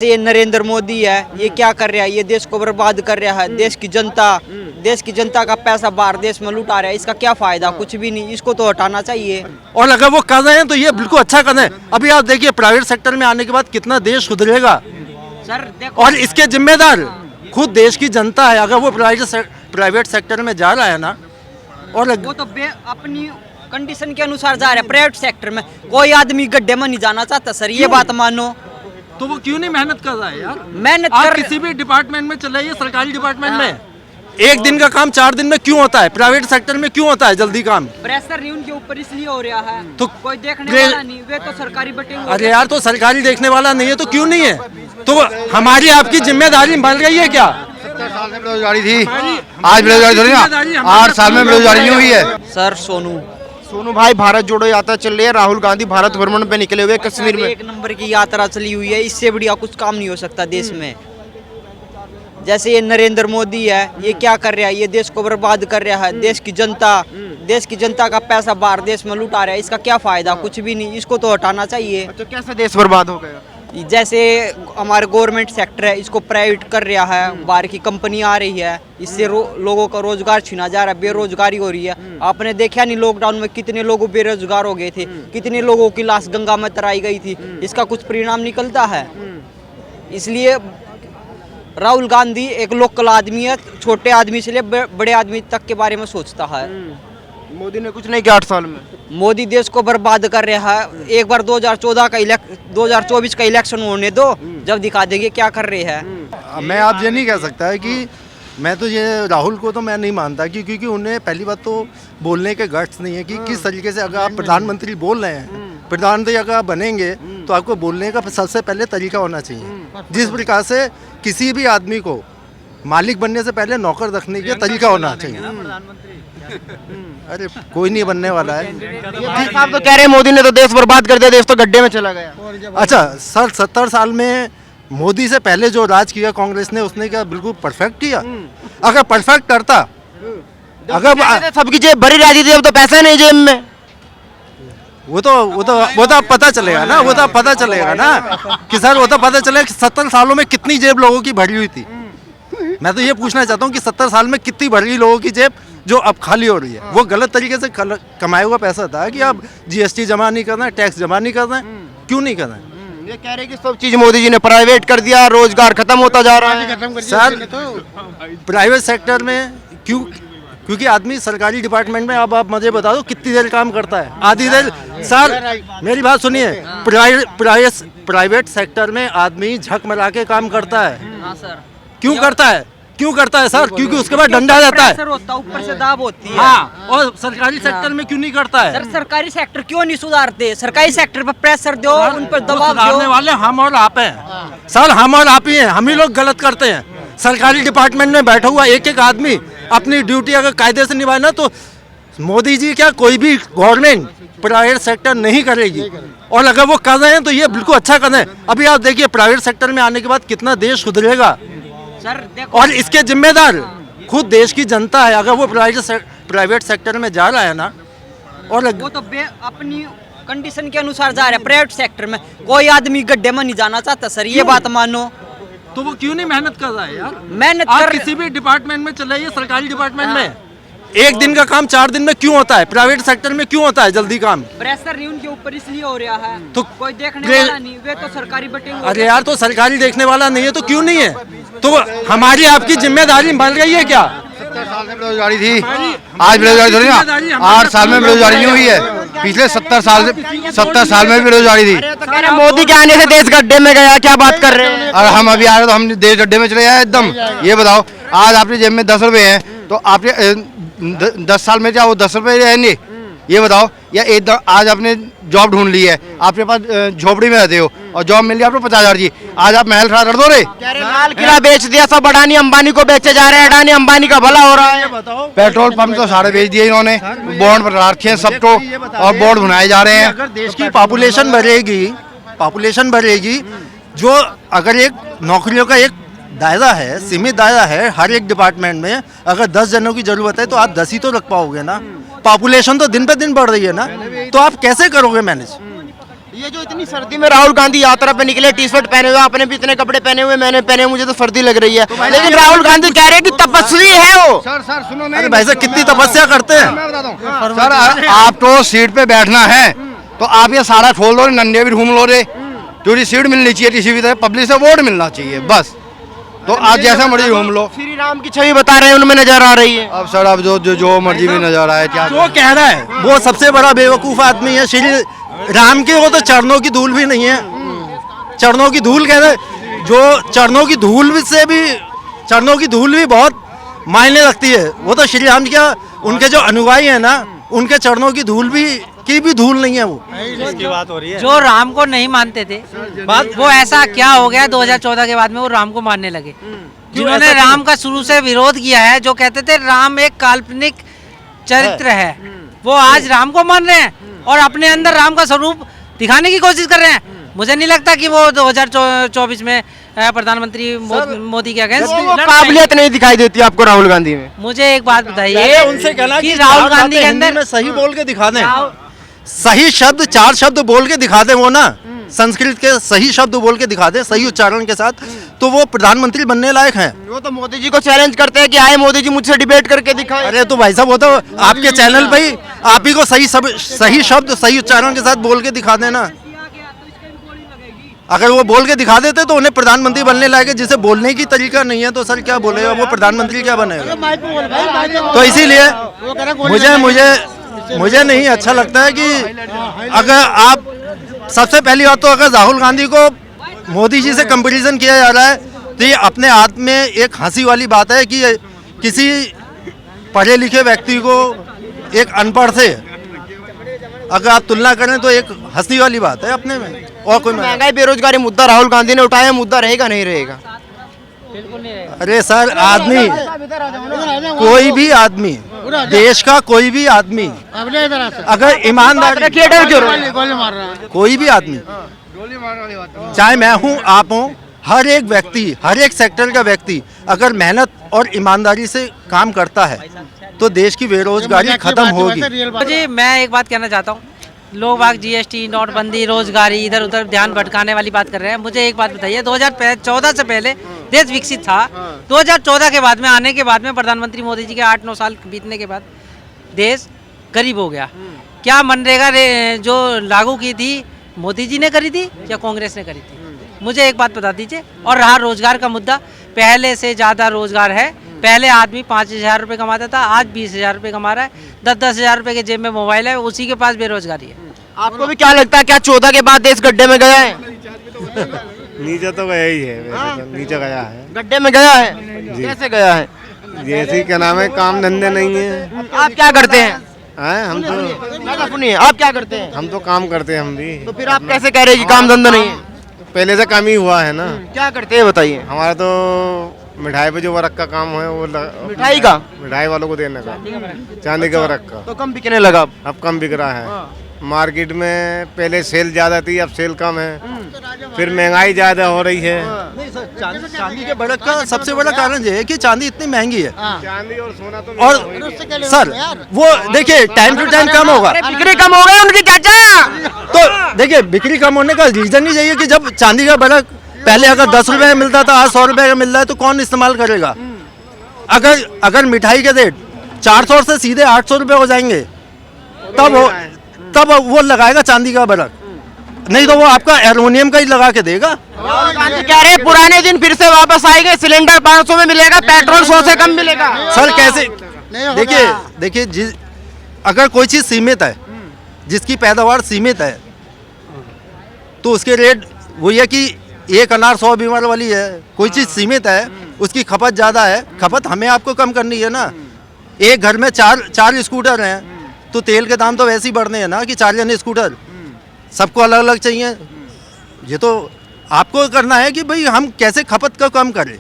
ये नरेंद्र मोदी है, ये क्या कर रहा है? ये देश को बर्बाद कर रहा है। देश की जनता का पैसा बाहर देश में लुटा रहा है। इसका क्या फायदा? कुछ भी नहीं। इसको तो हटाना चाहिए। और अगर वो कर रहे हैं तो ये बिल्कुल अच्छा कर रहे हैं। अभी आप देखिए प्राइवेट सेक्टर में आने के बाद कितना देश सुधरेगा। सर देखो, और इसके जिम्मेदार खुद देश की जनता है। अगर वो प्राइवेट सेक्टर में जा रहा है ना, और वो तो अपनी कंडीशन के अनुसार जा रहा है। प्राइवेट सेक्टर में कोई आदमी गड्ढे में नहीं जाना चाहता सर, ये बात मानो। तो वो क्यों नहीं मेहनत कर रहा है यार? मेहनत आप कर किसी भी डिपार्टमेंट में चले जाइए, सरकारी डिपार्टमेंट में एक दिन का काम 4 दिन में क्यों होता है? प्राइवेट सेक्टर में क्यों होता है जल्दी काम? प्रेशर नहीं उनके ऊपर इसलिए हो रहा है। तो कोई देखने वाला नहीं, वे तो सरकारी बटे हुए। अरे यार, तो सरकारी देखने वाला नहीं है तो क्यों नहीं है? तो हमारी आपकी जिम्मेदारी बन रही है क्या? 70 साल में बेरोजगारी थी, आज बेरोजगारी थोड़ी ना, 8 साल में बेरोजगारी नहीं हुई है। सर सोनू भाई, भारत जोड़ो यात्रा चल रही है। राहुल गांधी भारत भ्रमण पे निकले हुए कश्मीर में। एक नंबर की यात्रा चली हुई है। इससे बढ़िया कुछ काम नहीं हो सकता देश में। जैसे ये नरेंद्र मोदी है, ये क्या कर रहा है? ये देश को बर्बाद कर रहा है। देश की जनता का पैसा बाहर देश में लुटा रहा है। इसका क्या फायदा? कुछ भी नहीं। इसको तो हटाना चाहिए। अच्छा, कैसे देश बर्बाद हो गया? जैसे हमारे गवर्नमेंट सेक्टर है, इसको प्राइवेट कर रहा है। बाहर की कंपनी आ रही है, इससे लोगों का रोजगार छीना जा रहा है। बेरोजगारी हो रही है। आपने देखा नहीं लॉकडाउन में कितने लोग बेरोजगार हो गए थे, कितने लोगों की लाश गंगा में तराई गई थी। इसका कुछ परिणाम निकलता है। इसलिए राहुल गांधी एक लोकल आदमी है, छोटे आदमी से ले बड़े आदमी तक के बारे में सोचता है। मोदी ने कुछ नहीं किया 8 साल में। मोदी देश को बर्बाद कर रहा है। एक बार 2024 का इलेक्शन होने दो, जब दिखा देंगे क्या कर रहे हैं। मैं आप ये नहीं कह सकता है कि मैं तो ये राहुल को तो मैं नहीं मानता कि क्योंकि उन्हें पहली बात तो बोलने के गट्स नहीं है कि किस तरीके से अगर आप प्रधानमंत्री बोल रहे हैं, प्रधानमंत्री अगर आप बनेंगे तो आपको बोलने का सबसे पहले तरीका होना चाहिए। जिस प्रकार से किसी भी आदमी को मालिक बनने से पहले नौकर रखने का तरीका होना चाहिए। अरे कोई नहीं बनने वाला है। आप तो कह रहे हैं मोदी ने तो देश बर्बाद कर दिया, देश तो गड्ढे में चला गया। अच्छा सर, 70 साल में मोदी से पहले जो राज किया कांग्रेस ने, उसने क्या बिल्कुल परफेक्ट किया? अगर परफेक्ट करता, अगर सबकी जेब भरी रहती थी, अब तो पैसा नहीं जेब में। वो तो पता चलेगा ना, वो तो पता चलेगा ना कि सर, वो तो पता चलेगा कि 70 सालों में कितनी जेब लोगों की भरी हुई थी। मैं तो ये पूछना चाहता हूँ कि 70 साल में कितनी भरी लोगों की जेब जो अब खाली हो रही है। वो गलत तरीके से कमाया हुआ पैसा था कि आप GST जमा नहीं करना है, टैक्स जमा नहीं करना है। क्यों नहीं करना है? ये कह रहे हैं कि सब चीज मोदी जी ने प्राइवेट कर दिया, रोजगार खत्म होता जा रहा है। सर प्राइवेट सेक्टर में क्योंकि आदमी सरकारी डिपार्टमेंट में, अब आप मुझे बता दो कितनी देर काम करता है? आधी देर। सर मेरी बात सुनिए, प्राइवेट सेक्टर में आदमी झक मरा के काम करता है। हाँ सर। क्यों करता है सर? क्योंकि उसके बाद डंडा जाता है, ऊपर से दाब होती है। हाँ। और सरकारी सेक्टर में क्यों नहीं करता है? सर सरकारी सेक्टर क्यों नहीं सुधारते? सरकारी सेक्टर पर प्रेशर दो, उन पर दबाव दो। वाले हम और आप हैं सर, हम और आप ही हैं। हम ही लोग गलत करते हैं। सरकारी डिपार्टमेंट में बैठा हुआ एक आदमी अपनी ड्यूटी अगर कायदे से निभाए ना, तो मोदी जी क्या कोई भी गवर्नमेंट प्राइवेट सेक्टर नहीं करेगी। और अगर वो कर रहे हैं तो ये बिल्कुल अच्छा कर रहे हैं। अभी आप देखिए प्राइवेट सेक्टर में आने के बाद कितना देश सुधरेगा। सर देखो, और इसके जिम्मेदार खुद देश की जनता है। अगर वो प्राइवेट सेक्टर में जा रहा है ना, और वो तो अपनी कंडीशन के अनुसार जा रहा है। प्राइवेट सेक्टर में कोई आदमी गड्ढे में नहीं जाना चाहता सर, ये बात मानो। तो वो क्यों नहीं मेहनत कर रहा है यार? मेहनत आप कर किसी भी डिपार्टमेंट में चले जाइए, सरकारी डिपार्टमेंट में एक दिन का काम 4 दिन में क्यों होता है? प्राइवेट सेक्टर में क्यों होता है जल्दी काम? प्रेशर नहीं उनके ऊपर इसलिए हो रहा है। तो कोई देखने वाला नहीं, वे तो सरकारी बटे हुए। अरे यार, तो सरकारी देखने वाला नहीं है तो क्यों नहीं है? तो हमारी आपकी जिम्मेदारी बन रही है क्या? 70 साल में बेरोजगारी थी, आज बेरोजगारी थोड़ी ना, 8 साल में बेरोजगारी नहीं हुई है। पिछले 70 साल में बेरोजगारी थी। मोदी के आने से देश गड्ढे में गया, क्या बात कर रहे हैं? और हम अभी आ रहे तो हम देश गड्ढे में चले जाए एकदम। ये बताओ, आज आपकी जेब में 10 रुपए हैं तो आपके 10 साल में क्या वो 10 रुपए रहेंगे? ये बताओ। या आज आपने जॉब ढूंढ ली है, आपके पास झोपड़ी में रहते हो और जॉब मिल गई आपको 50,000 की, आज आप महल खड़ा कर दो रे। लाल किला बेच दिया, सब अडानी अंबानी को बेचे जा रहे हैं। अडानी अंबानी का भला हो रहा है। पेट्रोल पंप तो सारे बेच दिए इन्होंने, बॉन्ड बना रखे हैं सबको और बॉन्ड बनाए जा रहे हैं। अगर देश की पॉपुलेशन बढ़ेगी, जो अगर एक नौकरियों का एक दायरा है, सीमित दायरा है, हर एक डिपार्टमेंट में अगर 10 जनों की जरूरत है तो आप 10 ही तो रख पाओगे ना। पॉपुलेशन तो दिन पे दिन बढ़ रही है ना, तो आप कैसे करोगे मैनेज? ये जो इतनी सर्दी में राहुल गांधी यात्रा पे निकले, टी शर्ट पहने हुए, आपने भी इतने कपड़े पहने हुए, मैंने पहने, मुझे तो सर्दी लग रही है, लेकिन राहुल गांधी कह रहे हैं कि तपस्वी है वो। सर सुनो अरे भाई साहब कितनी तपस्या करते हैं। सर आपको सीट पे बैठना है तो आप ये सारा खोल लो, नंगे भी घूम लो रे, क्योंकि सीट मिलनी चाहिए किसी भी तरह, पब्लिक से वोट मिलना चाहिए बस। तो आज जैसा मर्जी घूम लो। श्री राम की छवि बता रहे हैं, उनमें नजर आ रही है। अब सर अब जो मर्जी भी नजर आए क्या जो कह रहा है वो सबसे बड़ा बेवकूफ आदमी है। श्री राम के वो तो चरणों की धूल भी नहीं है, चरणों की धूल कह रहे, जो चरणों की धूल से भी, चरणों की धूल भी बहुत मायने रखती है। वो तो श्री राम का, उनके जो अनुयायी है ना, उनके चरणों की धूल की भी धूल नहीं है वो। इसकी बात हो रही है। जो राम को नहीं मानते थे, वो ऐसा क्या हो गया 2014 के बाद में वो राम को मानने लगे, जिन्होंने राम का शुरू से विरोध किया है, जो कहते थे राम एक काल्पनिक चरित्र है, वो आज राम को मान रहे हैं और अपने अंदर राम का स्वरूप दिखाने की कोशिश कर रहे हैं। मुझे नहीं लगता कि वो 2024 में प्रधानमंत्री मोदी के अगेंस्ट काबिलियत नहीं दिखाई देती आपको राहुल गांधी में। मुझे एक बात बताइए उनसे कहना कि राहुल गांधी के हिंदी अंदर में सही बोल के दिखा दें, सही शब्द, 4 शब्द बोल के दिखा दें वो ना, संस्कृत के सही शब्द बोल के दिखा दें सही उच्चारण के साथ, तो वो प्रधानमंत्री बनने लायक हैं। वो तो मोदी जी को चैलेंज करते हैं कि आए मोदी जी मुझसे डिबेट करके दिखाएं। अरे तो भाई साहब वो तो आपके चैनल पे ही आप ही को सही शब्द सही उच्चारण के साथ बोल के दिखा देना। अगर वो बोल के दिखा देते तो उन्हें प्रधानमंत्री बनने लायक है, जिसे बोलने की तरीका नहीं है तो सर क्या बोलेगा वो, प्रधानमंत्री क्या बनेगा। तो इसीलिए मुझे नहीं अच्छा लगता है कि अगर आप, सबसे पहली बात तो अगर राहुल गांधी को मोदी जी से कंपैरिजन किया जा रहा है तो ये अपने आप में एक हंसी वाली बात है कि किसी पढ़े लिखे व्यक्ति को एक अनपढ़ से अगर आप तुलना करें तो एक हंसी वाली बात है अपने में। और कोई महंगाई बेरोजगारी मुद्दा राहुल गांधी ने उठाया, मुद्दा रहेगा नहीं रहेगा? अरे सर आदमी, कोई भी आदमी, देश का कोई भी आदमी अगर ईमानदार, कोई भी आदमी, चाहे मैं हूँ आप हूँ, हर एक व्यक्ति, हर एक सेक्टर का व्यक्ति अगर मेहनत और ईमानदारी से काम करता है तो देश की बेरोजगारी खत्म होगी। जी मैं एक बात कहना चाहता हूँ, लोग बाग जीएसटी, नोटबंदी, रोजगारी, इधर उधर ध्यान भटकाने वाली बात कर रहे हैं। मुझे एक बात बताइए, 2014 से पहले देश विकसित था, 2014 के बाद में आने के बाद में प्रधानमंत्री मोदी जी के 8-9 साल बीतने के बाद देश गरीब हो गया। क्या मनरेगा जो लागू की थी मोदी जी ने करी थी या कांग्रेस ने करी थी? मुझे एक बात बता दीजिए। और रहा रोजगार का मुद्दा, पहले से ज़्यादा रोजगार है। पहले आदमी 5,000 रुपये कमाता था, आज 20,000 रुपये कमा रहा है। 10-10 हज़ार रुपये के जेब में मोबाइल है, उसी के पास बेरोजगारी है। आपको भी क्या लगता है, क्या 14 के बाद देश गड्ढे में गया है? नीचे तो गया ही है, वैसे तो नीचे गया है, गड्ढे में गया है। कैसे गया है? जैसे क्या नाम है, काम धंधे नहीं है। आप क्या करते हैं? हम तो सुनिए, आप क्या करते हैं? हम तो काम करते हैं हम भी। तो फिर आप कैसे कह रहे हैं कि काम धंधा नहीं है? पहले से कम ही हुआ है ना। क्या करते हैं बताइए? हमारा तो मिठाई पे जो वर्क का काम है वो मिठाई का, मिठाई वालों को देने का, चांदी के वर्क का। तो कम बिकने लगा अब कम बिक रहा है। मार्केट में पहले सेल ज्यादा थी, अब सेल कम है। फिर महंगाई ज्यादा हो रही है। नहीं सर, चांदी के बढ़त का सबसे बड़ा कारण ये है कि चांदी इतनी महंगी है। चांदी और सोना तो और सर वो देखिए टाइम टू टाइम कम होगा, बिक्री कम हो गई उनकी चाचा। तो देखिए बिक्री कम होने का रीजन ही यही है कि जब चांदी का बढ़त पहले अगर 10 रुपए का मिलता था, आज 100 रुपए का मिल रहा है, तो कौन इस्तेमाल करेगा? अगर मिठाई के रेट 400 से सीधे 800 रुपए हो जाएंगे तब वो लगाएगा चांदी का बरक, नहीं तो वो आपका एल्युमिनियम का ही लगा के देगा। कह रहे पुराने दिन फिर से वापस आएंगे, सिलेंडर 500 में मिलेगा, पेट्रोल 100 से कम मिलेगा। सर कैसे, देखिए अगर कोई चीज सीमित है, जिसकी पैदावार सीमित है, तो उसके रेट वही है कि एक अनार 100 बीमार वाली है। कोई चीज सीमित है, उसकी खपत ज्यादा है, खपत हमें आपको कम करनी है ना। एक घर में चार स्कूटर हैं तो तेल के दाम तो वैसे ही बढ़ने हैं ना कि 4 जने स्कूटर, सबको अलग अलग चाहिए। ये तो आपको करना है कि भाई हम कैसे खपत को कम करें।